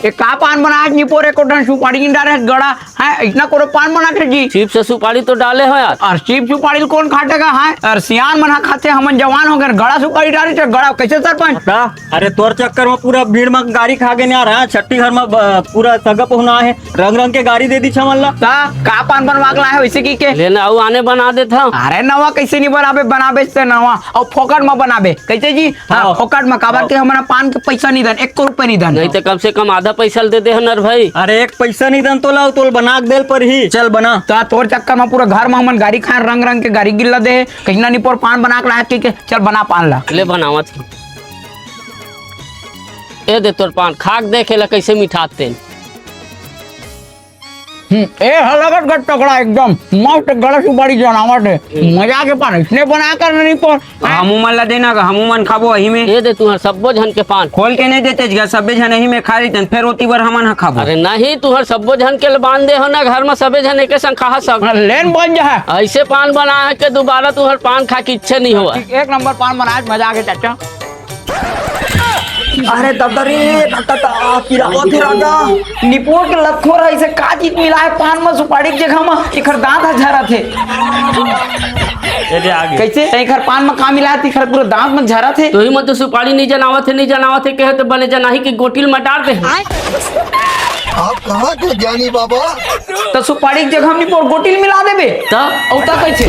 ये का पान बनाया नहीं पोरे को डन सुपारी नहीं डाले गड़ा है इतना कोरे पान बना के जी चीप से सुपारी तो डाले हो यार। और चीप सुपारी कौन खाटेगा है और सियान मना खाते हमन जवान हो गए गड़ा सुपारी डाले तो गड़ा कैसे सरपंच। अरे तोर चक्कर में पूरा भीड़ में गाड़ी खा के नहीं आ रहा है। छठी घर में पूरा सगप होना है, रंग रंग के गाड़ी दे दी छमन ला। का पान बनवा के लाए वैसे की के लेना आओ आने बना देता। अरे नवा कैसे नहीं बनाबे बनाबे से नवा और फोकट में बनाबे कैसे जी फोकट में काबर के हमारा पान के पैसा नहीं दन 1 रुपए नहीं दन नहीं तो कम से कम आधा पैसा दे दे नर भाई। अरे एक पैसा नहीं दन तो लाओ तोल बना के देल पर ही चल बना। तोर चक्कर में पूरा घर में हमन गाड़ी खाए रंग रंग के गाड़ी गिल्ला दे कहीं ना नहीं पर पान बना के लाए के चल बना पान ला ले बनावा थी ए दे तोर पान खाक देखे ला कैसे मिठाते। ए हलगट गट टकड़ा एकदम मस्त गड़ा सुपारी जनावट है मजा के पान इसने बना कर नहीं पर हमू मन ला देना का हमू मन खाबो वही में ये दे तू सब्बो झन के पान खोल के नहीं देते गा सबे जन यही में खा लेते फिर ओती बार हमन खाबो। अरे नहीं तू सब्बो झन के बांध दे हो ना घर में सबे झन एक संग खा सक लेन बन जा ऐसे पान बना के दोबारा तू पान खा की इच्छा नहीं हुआ। 1 नंबर पान बनाए मजा के चाचा। अरे ददरी निपोट लथो रहा इसे का चीज मिला है पान में सुपारी की जगह में इखर दांत झरा थे कैसे इखर पान में का मिला है इखर पूरा दांत में झरा थे तो ही मत सुपारी नहीं जनावा थे कहे तो बने जनाही की गोटिल में डाल दे। आप कहाँ के ज्ञानी बाबा? तो सुपारी की जगह में निपोट गोटिल मिला देबे तब औता कैसे